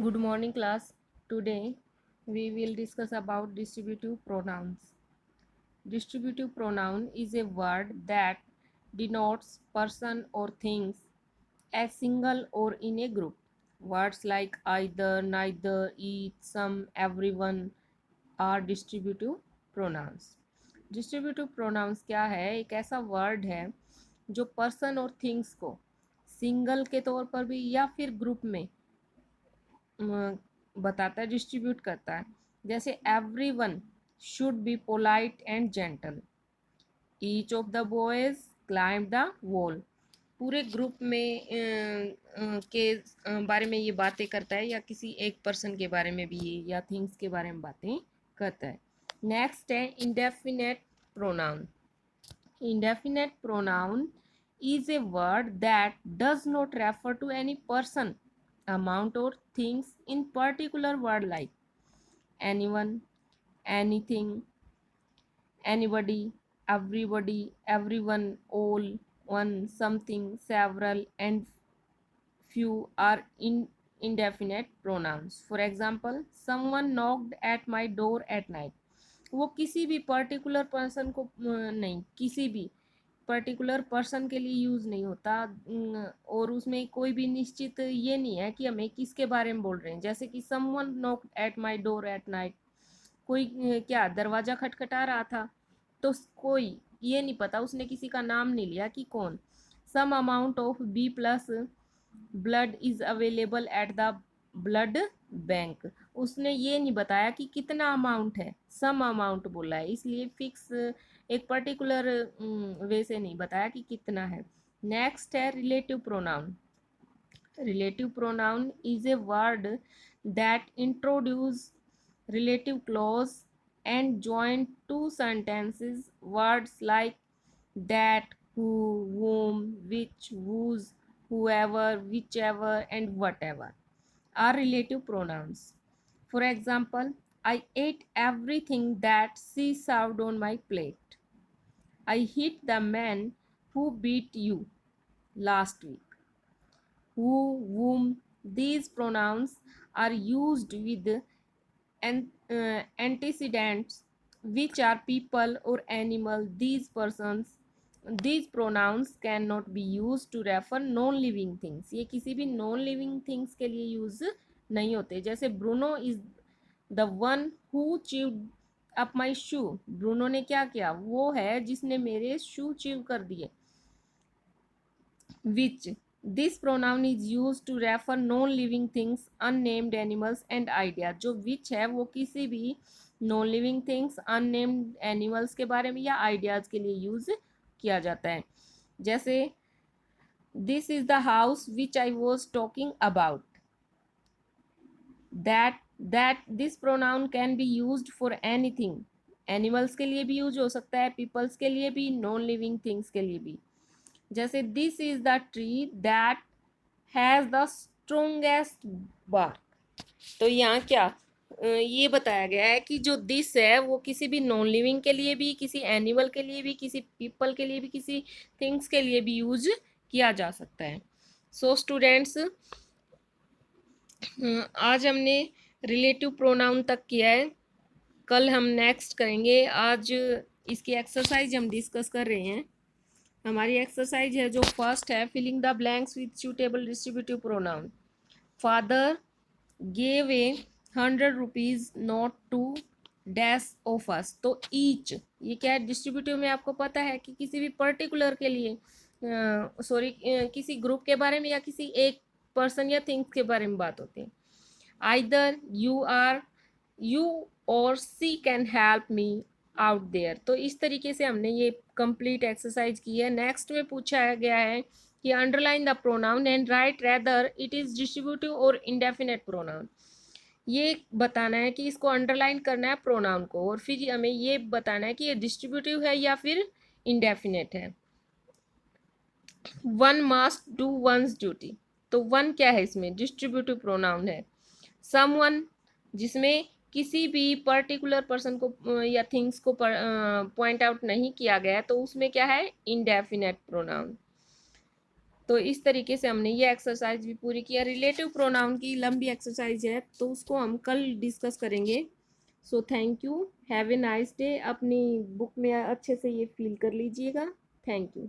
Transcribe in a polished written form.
Good morning class. Today we will discuss about distributive pronouns. Distributive pronoun is a word that denotes person or things as single or in a group. Words like either, neither, each, some, everyone are distributive pronouns. Distributive pronouns क्या है? एक ऐसा word है जो person और things को single के तौर पर भी या फिर ग्रुप में बताता है, डिस्ट्रीब्यूट करता है। जैसे every one should be polite and gentle, each of the boys climb the wall. पूरे ग्रुप में बारे में ये बातें करता है, या किसी एक पर्सन के बारे में भी या थिंग्स के बारे में बातें करता है। नेक्स्ट है indefinite pronoun. Indefinite pronoun is a word that does not refer to any person, amount, or things in particular word like anyone, anything, anybody, everybody, everyone, all, one, something, several, and few are indefinite pronouns. For example, someone knocked at my door at night. वो किसी भी particular person को नहीं, किसी भी particular person के लिए use नहीं होता। और उसमें कोई भी निश्चित ये नहीं है कि हमें किसके बारे में बोल रहे हैं। जैसे कि someone knocked at my door at night, कोई क्या दरवाज़ा खटखटा रहा था, तो कोई ये नहीं पता, उसने किसी का नाम नहीं लिया कि कौन। Some amount of B plus blood is available at the blood bank, उसने ये नहीं बताया कि कितना अमाउंट है, सम अमाउंट बोला है, इसलिए फिक्स एक पर्टिकुलर वे से नहीं बताया कि कितना है। नेक्स्ट है relative pronoun. Relative pronoun is a word that introduce relative clause and join two sentences, words like that, who, whom, which, whose, whoever, whichever, and whatever are relative pronouns. For example, I ate everything that she served on my plate. I hit the man who beat you last week. Who, whom, these pronouns are used with antecedents which are people or animal. These pronouns cannot be used to refer non living things. ये किसी भी non living things के लिए use नहीं होते। जैसे Bruno is the one who chewed up my shoe, Bruno ने क्या किया, वो है जिसने मेरे शू च्यू कर दिए। which, this pronoun is used to refer non living things, unnamed animals and ideas. जो which है वो किसी भी non living things, unnamed animals के बारे में या ideas के लिए यूज किया जाता है। जैसे this is the house which I was talking about. that this pronoun can be used for anything. Animals के लिए भी यूज हो सकता है, पीपल्स के लिए भी, नॉन लिविंग थिंग्स के लिए भी। जैसे this is the tree that has the strongest bark. तो यहाँ क्या ये बताया गया है कि जो दिस है वो किसी भी नॉन लिविंग के लिए भी, किसी एनिमल के लिए भी, किसी पीपल के लिए भी, किसी थिंग्स के लिए भी यूज किया जा सकता है। सो स्टूडेंट्स, आज हमने रिलेटिव प्रोनाउन तक किया है, कल हम नेक्स्ट करेंगे। आज इसकी एक्सरसाइज हम डिस्कस कर रहे हैं। हमारी एक्सरसाइज है जो फर्स्ट है, filling the blanks with suitable distributive pronoun. Father gave a 100 rupees note to dash of us. तो ईच ये क्या है, डिस्ट्रीब्यूटिव में आपको पता है कि किसी भी पर्टिकुलर के लिए, सॉरी, किसी ग्रुप के बारे में या किसी एक पर्सन या थिंग्स के बारे में बात होती है। Either you or she can help me out there. तो इस तरीके से हमने ये कंप्लीट एक्सरसाइज की है। नेक्स्ट में पूछा गया है कि underline the pronoun and right rather it is distributive और इंडेफिनेट प्रोनाउन। ये बताना है कि इसको अंडरलाइन करना है प्रोनाउन को, और फिर हमें ये बताना है कि ये डिस्ट्रीब्यूटिव है या फिर इंडेफिनेट है। One must do once duty. तो वन क्या है, इसमें डिस्ट्रीब्यूटिव प्रोनाउन है। समवन जिसमें किसी भी पर्टिकुलर पर्सन को या थिंग्स को पॉइंट आउट नहीं किया गया, तो उसमें क्या है, इंडेफिनेट प्रोनाउन। तो इस तरीके से हमने ये एक्सरसाइज भी पूरी किया। रिलेटिव प्रोनाउन की लंबी एक्सरसाइज है, तो उसको हम कल डिस्कस करेंगे। So thank you, have a nice day. अपनी बुक में अच्छे से ये फील कर लीजिएगा। Thank you.